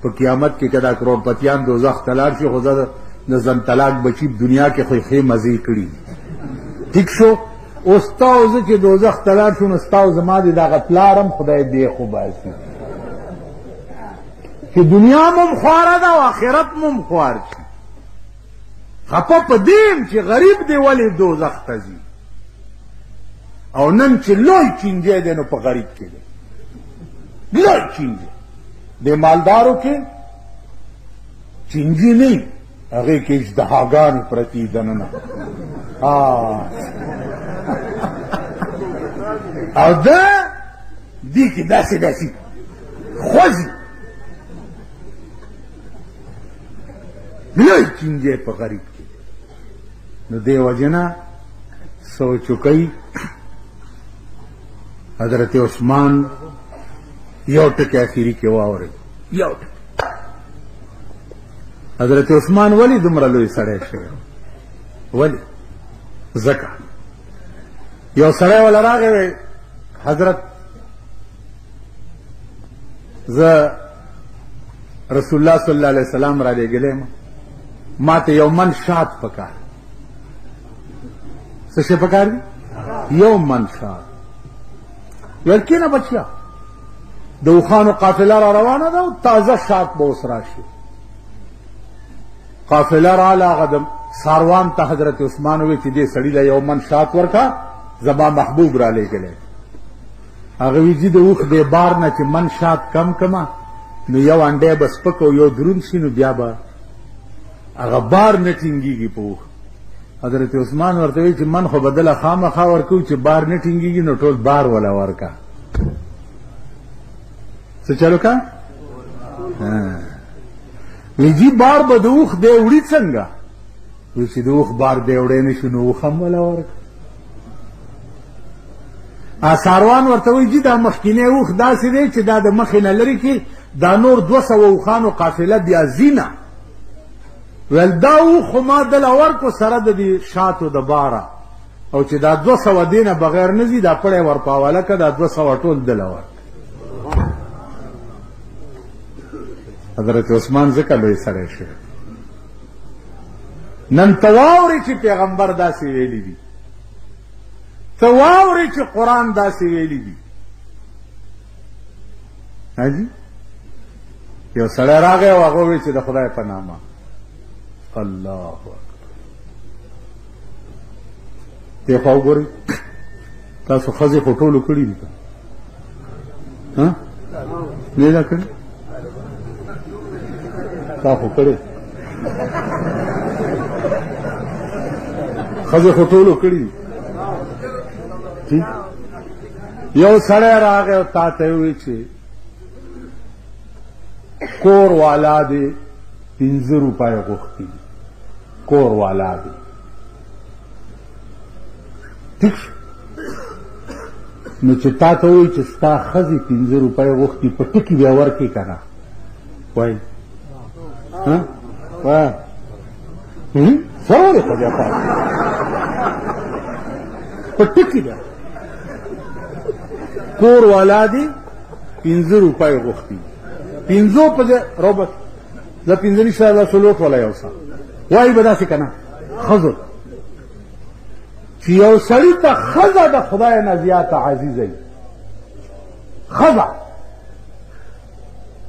په قیامت کې کدا کروڑپتیان دوزخ ته لاړ شي خو زه د زن طلاق بچی دنیا کې خو ښې مزې کړي ټیک شو اوس تا او زه چې دوزخ ته لاړ شو نو ستا او زما د دغه پلارم خدای دی خو باسي چې دنیا مم خواره ده او آخرت مم خوار شي خپه په دیم چې غریب دی ولې دوزخ ته ځي او نن چې لوی چینجی دی نو په غریب کې دی لوی چینجی د مالدارو کې چینجی نه هغې کې اژدهاګانې پرتې دننه او ده دې کې داسې داسې خوځي لوی چینجی په غریب کې نو دې وجه نه سوچ وکئ حضرت عثمان یو ټکی اخري کې واورئ یو ټکی حضرت عثمان ولی دومره لوی سړی شوی ولی ځکه یو سړی وله راغی وی حضرت زه رسول الله صلی الله علیه وسلم را لېږلی ما ته یو من شات پکار څه شی پکار دي یو من شات ویل کېنه بچیا د اوښانو قافله را روانه ده او تازه شات به اوس راشي قافله راله هغه د ساروان ته حضرت عثمان ووی چې دې سړي له یو من شات ورکړه زما محبوب را لېږلی هغه وی چې د اوښ دې بار نه چې من شات کم کما نو یو انډی به سپک او یو دروند شي نو بیا به هغه بار نه ټینګېږي په اوښ حضرت عثمان ورته وی چې من خو بدله خامخا ورکوو چې بار نه ټینګېږي نو ټول بار وله ورکه څه چلو کا وی جی بار به د اوښ دی وړي څنګه وی چې د اوښ بار دی وړی نه شو نو اوښ هم وله ورکه ساروان ورته وی جی دا مخکینی اوښ داسې دی چې دا د مخې نه لرې کې دا نور 200 اوښانو قافله بیا ځینه ویل دا اوښ خو ما دله ورکو سره د دې شاتو د باره او چې دا 200 دې نه بغیر نه ځي دا پړی ور په حواله که دا 200 ټول دله ورک حضرت عثمان ځکه لوی سړی شوی نن ته واورې چې پیغمبر داسې ویلي دي ته واورې چې قرآن داسې ویلي دي حاجي یو سړی راغی او هغه وویل چې د خدای په نامه الله اکبر دې خوا وګورئ تاسو ښځې خو ټولو کړي دي که نه ده کړي تا خو کړی ښځې خو ټولو کړي دي ٹھیک یو سړی راغی او تا ته وویل چې کور والا دې 15 روپۍ غوښتي دي کور والا دې ٹھیک نو چې تا ته ووایي چې ستا ښځې 15 روپۍ غوښتي په ټکي بیا ورکړې که نه وایي وایه څه ولې خو بیا پاتې په ټکي بیا کور والا دې 15 روپۍ غوښتي 15 په ځای روبت زه 15 نشته دا سلوټ والا یو څه وایي به داسې که نه ښځو چې یو سړي ته ښځه د خدای نه زیاته عزیزه وي ښځه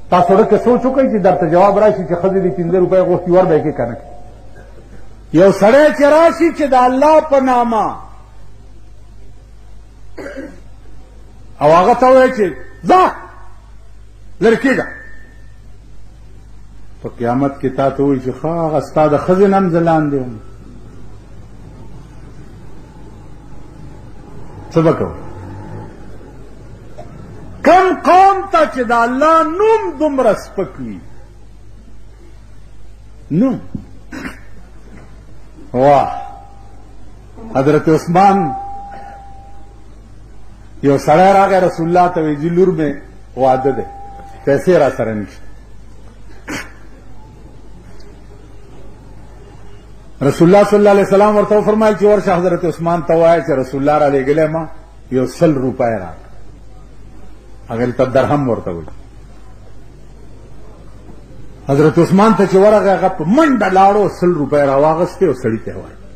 تاسو ډکه سوچ وکئ چې درته جواب راشي چې ښځې دې 15 روپۍ غوښتي ور به یې کې که نه یو سړی چې راشي چې د الله په نامه او هغه ته وایي چې ځه لرې کېږه په قیامت کې تا ته وایي چې ښه هغه ستا د ښځې نه هم زه لاندې وم څه به کوو کم قوم ته چې د الله نوم دومره سپک وي نوم واه حضرت عثمان یو سړی راغی رسول الله ته وایي جي لور مې واده دی پیسې را سره نشته رسول الله صلی الله علیه وسلم ورته وفرمایل چې ورشه حضرت عثمان ته ووایه چې رسول الله را لېږلی ما یو 100 روپۍ راکړه هغې ته درهم ورته وایي حضرت عثمان ته چې ورغی هغه په منډه لاړو 100 روپۍ راواغستې او سړي ته ورکړې.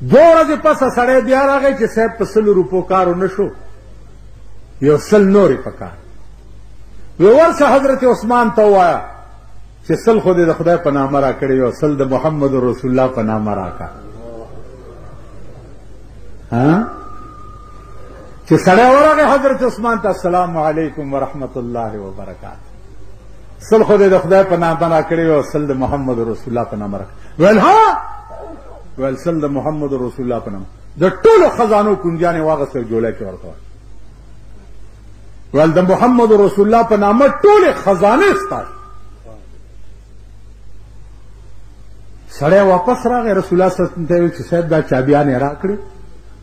2 ورځې پسه سړی بیا راغی چې صاحب په 100 روپو کار ونه شو، یو 100 نورې په کار. وی ورشه حضرت عثمان ته ووایه چې 100 خو دې د خدای په نامه را کړی او 100 د محمد رسول الله په نامه راکړه. چې سړی ورغی حضرت عثمان ته السلام علیکم ورحمت الله وبرکاته، 100 خو دې د خدای په نامه را کړی او 100 د محمد رسول الله په نامه راکړه. ویل ها، ویل 100 د محمد رسول الله په نامه. د ټولو خزانو کنجانې واغسته جوړه کې ورته ویل د محمد رسول الله په نامه ټولې خزانې ستا. سړی واپس راغی رسول الله صلی الله علیه وسلم ته ویل چې صاحب دا چابیانې راکړې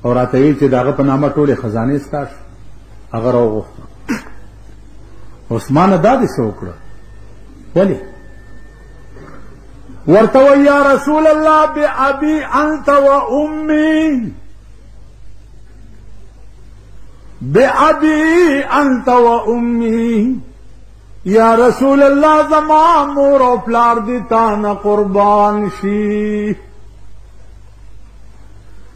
او راته ویل چې د هغه په نامه ټولې خزانې ستا. هغه راوغوښته. عثمان دا دې څه وکړه؟ ولې؟ ورته وی یا رسول الله بأبي انت وامي، بأبي انت وامي، یا رسول الله زما مور او پلار دي تا نه قربان شي،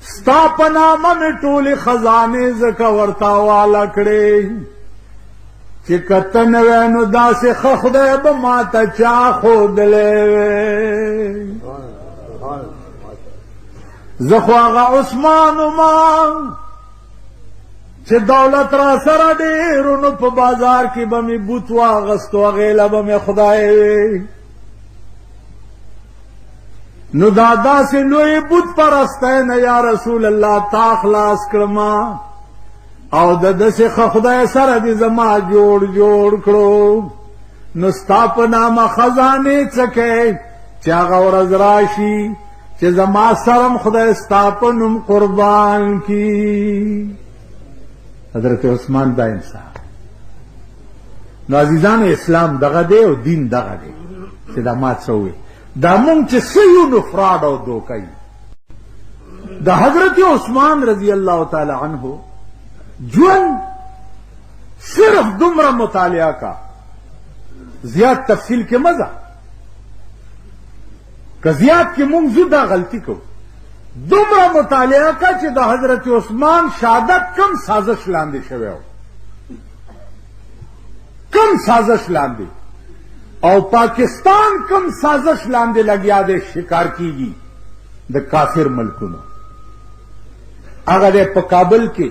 ستا په نامه مې ټولې خزانې ځکه ورته حواله کړې چې کته نه وی نو داسې ښه خدای به ماته چا ښودلی وی. زه خو هغه عثمان وم چې دولت را سره ډېرو نو په بازار کې به مې بوت واغستو، هغې له به مې خدای وی. نو دا داسې لوی بوت پرستی نه یا رسول الله تا خلاص کړما او د داسې ښه خدای سره دې زما جوړ کړو. نو ستا په نامه خزانې څه کوې چې هغه ورځ راشي چې زما سرم خدای ستا په نوم قربان کی. حضرت عثمان دا انصاف. نو عزیزانو اسلام دغه دی او دین دغه دی چې دا ما څه ووایي. دا مونږ چې څه یو نو فراډ او دوکه یو. د حضرت عثمان رضی الله تعالی عنه ژوند صرف دومره مطالعه کا، زیات تفصیل کې مزه که زیات کې مونږ زو دا غلطی کو. دومره مطالعه کا چې د حضرت عثمان شهادت کم سازش لاندې شوی و، کم سازش لاندې، او پاکستان کم سازش لاندې لګیا دی شکار کیږي د کافر ملکونو. هغه دی په کابل کې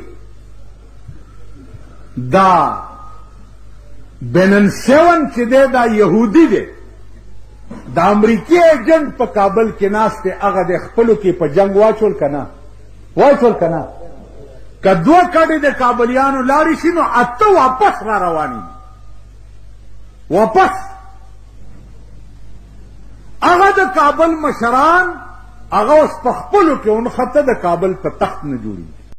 دا بینن 7 چې دی دا یهودي دی، د امریکای ایجنټ په کابل کې ناست دی. هغه د خپلو کې په جنگ واچول کنه که 2 کډې د کابلیانو لاړې شي نو 8 واپس را رواني واپس. هغه د کابل مشران هغه اوس په خپلو کې ونښته د کابل په تخت نه جوړي.